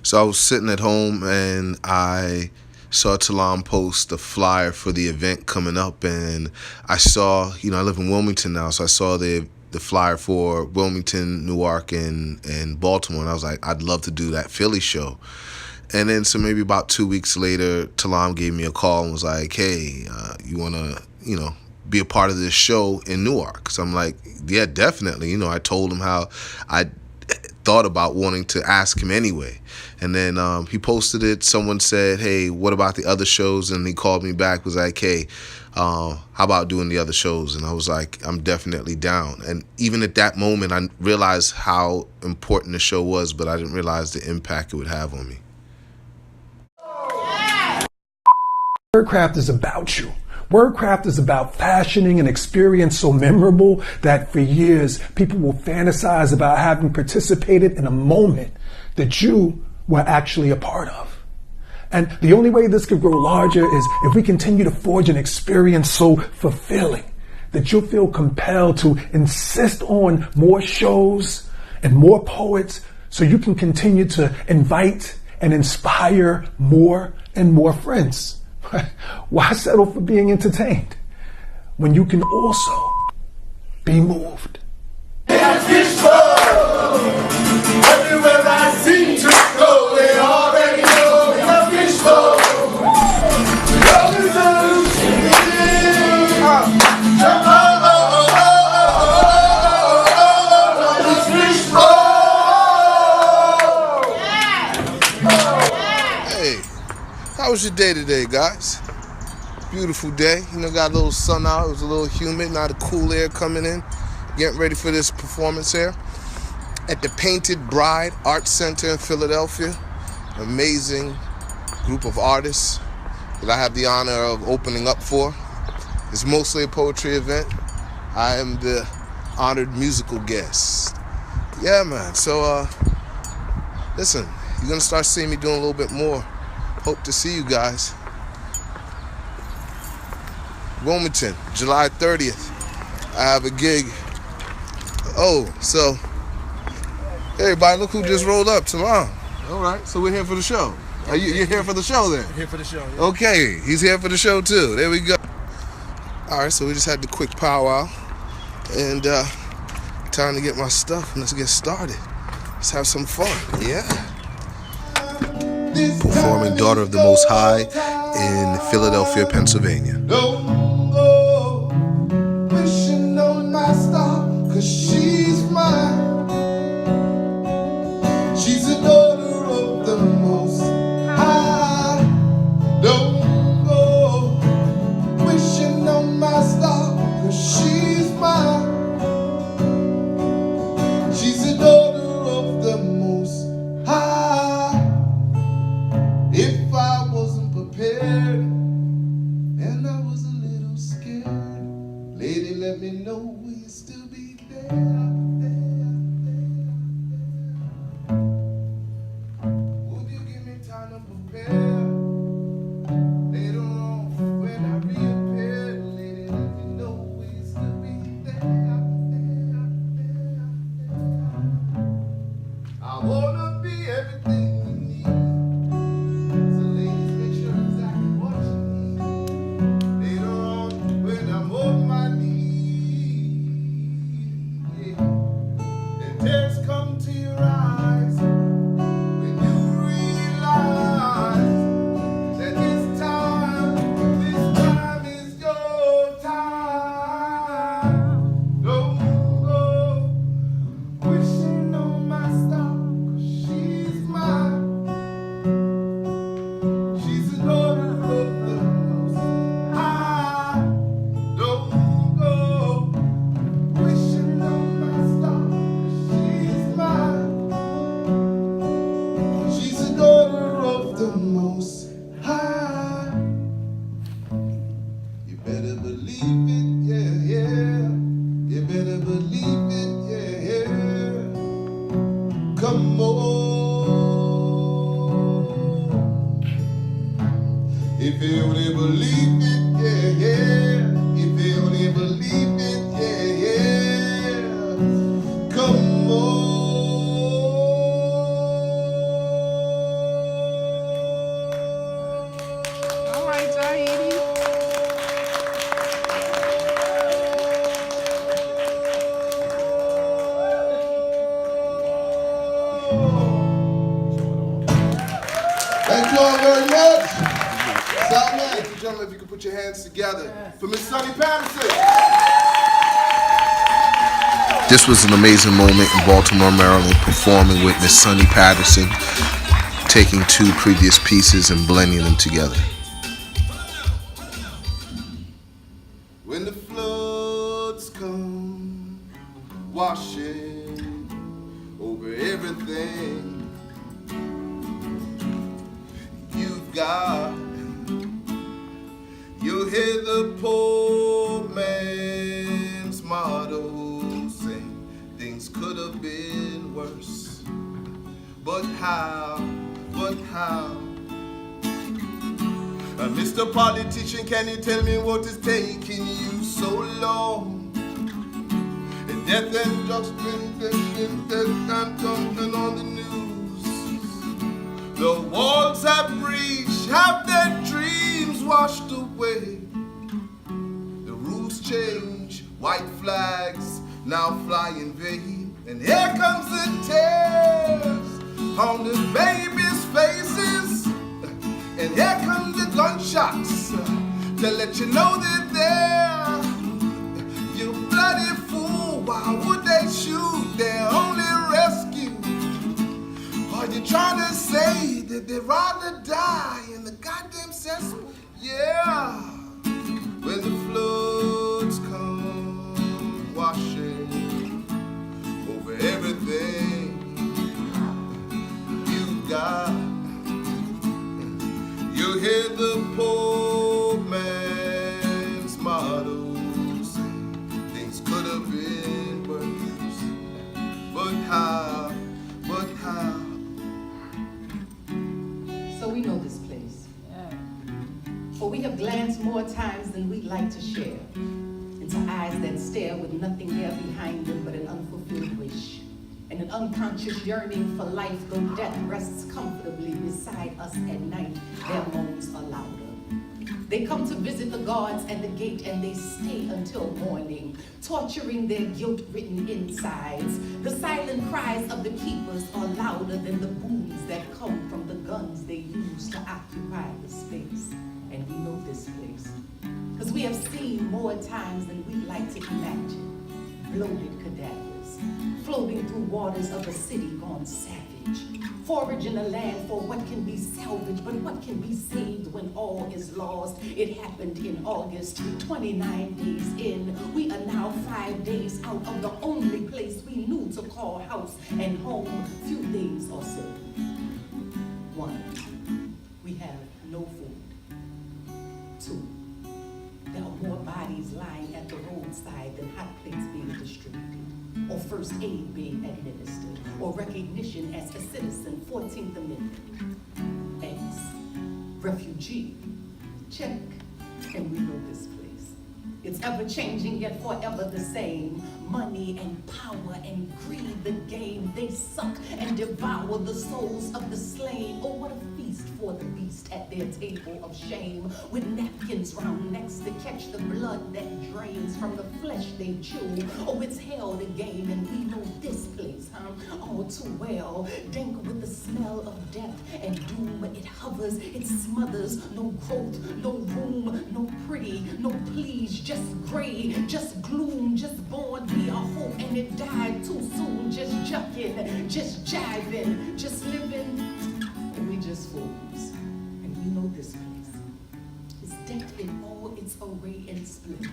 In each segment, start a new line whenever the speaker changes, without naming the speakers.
So I was sitting at home and I saw Talam post the flyer for the event coming up, and I saw, I live in Wilmington now, so I saw the flyer for Wilmington, Newark, and Baltimore, and I was like, I'd love to do that Philly show. And then so maybe about 2 weeks later, Talam gave me a call and was like, hey, you want to, be a part of this show in Newark? So I'm like, yeah, definitely. I told him how I thought about wanting to ask him anyway. And then he posted it. Someone said, hey, what about the other shows? And he called me back, was like, hey, how about doing the other shows? And I was like, I'm definitely down. And even at that moment, I realized how important the show was, but I didn't realize the impact it would have on me.
Wordcraft is about you. Wordcraft is about fashioning an experience so memorable that for years people will fantasize about having participated in a moment that you were actually a part of. And the only way this could grow larger is if we continue to forge an experience so fulfilling that you'll feel compelled to insist on more shows and more poets so you can continue to invite and inspire more and more friends. Why settle for being entertained when you can also be moved?
Everywhere I seem to go, they already know the fishbowl.
Hey, how was your day today, guys? Beautiful day. Got a little sun out. It was a little humid. Now the cool air coming in. Getting ready for this performance here at the Painted Bride Art Center in Philadelphia. Amazing group of artists that I have the honor of opening up for. It's mostly a poetry event. I am the honored musical guest. Yeah, man. So, listen, you're going to start seeing me doing a little bit more. Hope to see you guys. Wilmington, July 30th. I have a gig. Oh, so, hey, everybody, look who just rolled up, Talam. All right, so we're here for the show. You're here for the show then?
Here for the show. Yeah.
Okay, he's here for the show too. There we go. All right, so we just had the quick powwow. And time to get my stuff and let's get started. Let's have some fun, yeah? Performing Daughter of the Most High in Philadelphia, Pennsylvania.
Wishing on my star, 'cause she's mine. She's a daughter of the Most High. Don't go wishing on my star, 'cause she's mine. She's a daughter of the Most High. If I wasn't prepared and I was a little scared, lady, let me know, will you still be there? Would you give me time to prepare? Later on, when I reappear, lady, let me know, will you still be there? I wanna be everything you need. So ladies, make sure exactly what you need. Later on, when I'm on my knees, yeah. And tears come to your eyes when you realize that this time is your time. Don't go wishing on my star, 'cause she's mine. She's a daughter of the Most High. Don't go wishing on my star, 'cause she's mine. She's a daughter of the Most High. You better believe it, yeah, yeah. You better believe it, yeah, yeah. Come on. If you only believe it, yeah, yeah. If you only believe it, yeah, yeah. Come on. Thank you all very much. South ladies and gentlemen, if you could put your hands together for Miss Sonny Patterson.
This was an amazing moment in Baltimore, Maryland, performing with Miss Sonny Patterson, taking two previous pieces and blending them together.
When the floods come washing over everything you've got, you'll hear the poor man's motto sing, things could have been worse, but how, Mr. Politician, can you tell me what is taking you so long? And death and drugs, death coming on the news. The walls have breached, have their dreams washed away. The rules change, white flags now fly in vain. And here comes the tears on the babies' faces. And here come the gunshots to let you know that they're, you bloody fool, why would they shoot their only rescue? Are you trying to say that they'd rather die in the goddamn cesspool? Yeah, when the floods come washing over everything you got, you hear the poor man's motto say, things could have been worse, but how?
So we know this place. For we have glanced more times than we'd like to share into eyes that stare with nothing there behind them but an unfulfilled wish and an unconscious yearning for life, though death rests comfortably beside us at night, their moans are louder. They come to visit the guards at the gate and they stay until morning, torturing their guilt-ridden insides. The silent cries of the keepers are louder than the booms that come from the guns they use to occupy the space. And we know this place, because we have seen more times than we'd like to imagine. Bloated cadavers, floating through waters of a city gone savage, foraging a land for what can be salvaged, but what can be saved when all is lost. It happened in August, 29 days in. We are now 5 days out of the only place we knew to call house and home. Few days or so. 1, we have no food. 2, there are more bodies lying at the roadside than hot plates being distributed, or first aid being administered, or recognition as a citizen, 14th Amendment. X, refugee, check, and we know this place. It's ever changing yet forever the same. Money and power and greed, the game. They suck and devour the souls of the slain. Oh, what a feast for the beast at their table of shame, with napkins round necks to catch the blood that drains from the flesh they chew. Oh, it's hell the game, and we know this place, all too well. Dank with the smell of death and doom. It hovers, it smothers. No growth, no room, no pretty, no please. Just gray, just gloom, just born. We are hope, and it died too soon. Just jucking, just jiving, just living, and we just fools. And we know this place is decked in all its array and splendor.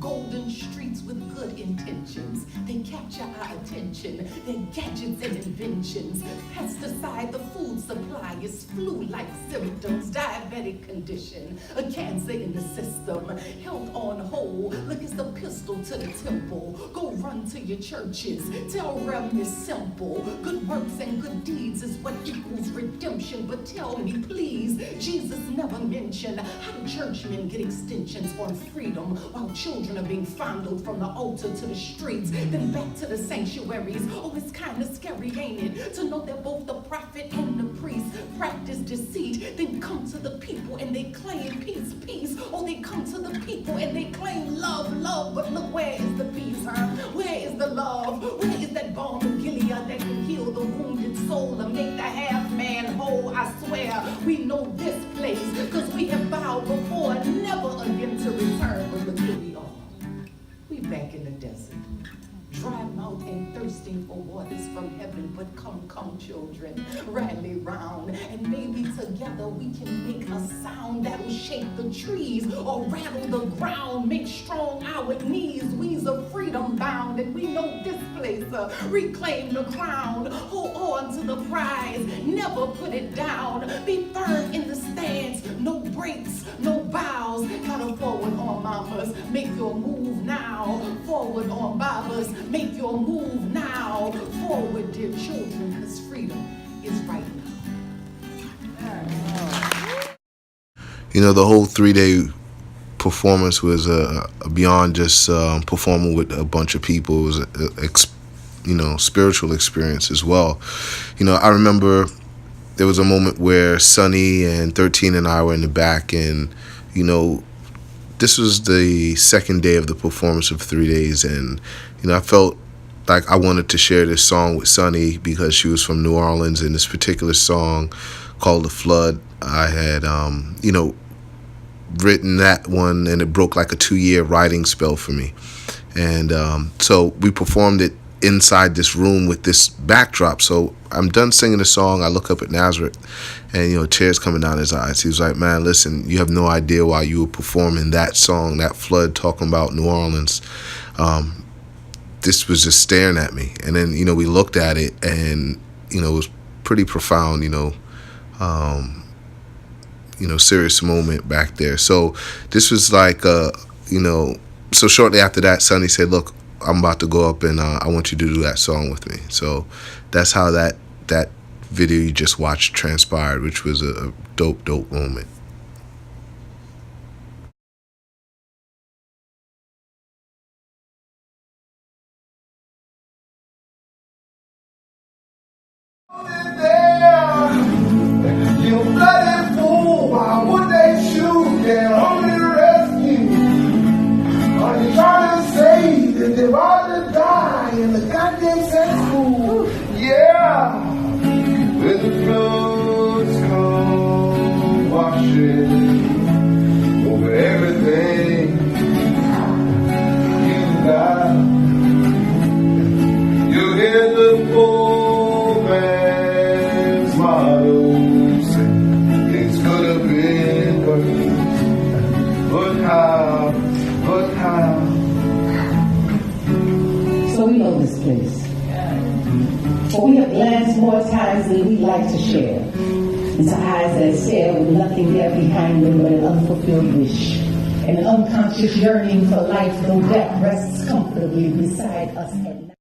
Golden streets with good intentions. They capture our attention. Their gadgets and inventions. Pesticide the food supply is flu-like symptoms. Diabetic condition. A cancer in the system. Health on hold. Look, it's the pistol to the temple. Go run to your churches. Tell realm is simple. Good works and good deeds is what equals redemption. But tell me, please, Jesus never mentioned how do churchmen get extensions on freedom while children are being fondled from the altar to the streets, then back to the sanctuaries. Oh, it's kind of scary, ain't it, to know that both the prophet and the priest practice deceit, then come to the people and they claim peace, peace. Oh, they come to the people and they claim love, love. But look, where is the peace, Where is the love? Where is that balm of Gilead that can heal the wounded soul and make the half man whole? I swear, we nothing but come, children, rally round, and maybe together we can make a sound that'll shake the trees or rattle the ground, make strong our knees. We's a freedom bound, and we know this place, reclaim the crown, hold on to the prize, never put it down, be firm in the stance, no breaks, no bows, gotta forward on mamas, make your move now, forward on babas, make your move now, forward dear children, cause freedom is right now.
You know, the whole 3-day performance was beyond just performing with a bunch of people. It was a spiritual experience as well. You know, I remember there was a moment where Sonny and 13 and I were in the back, and you know, this was the second day of the performance of 3 days, and you know, I felt like I wanted to share this song with Sonny because she was from New Orleans, and this particular song called The Flood, I had written that one, and it broke like a 2-year writing spell for me. And so we performed it inside this room with this backdrop. So I'm done singing the song, I look up at Nazareth, and you know, tears coming down his eyes. He was like, man, listen, you have no idea why you were performing that song, that flood, talking about New Orleans. This was just staring at me. And then, you know, we looked at it, and you know, it was pretty profound, serious moment back there. So this was like, so shortly after that, Sonny said, look, I'm about to go up, and I want you to do that song with me. So that's how that video you just watched transpired, which was a dope moment.
You bloody fool, why would they shoot their only rescue? Are you trying to say that they've all to die in the goddamn sex school? Yeah, when the floods come washing over everything you got, you hear the poor man's motto say, things could have been worse, but how?
So we know this place. For we have glanced more times than we like to share into eyes that stare with nothing there behind them but an unfulfilled wish, and an unconscious yearning for life, though death rests comfortably beside us at night.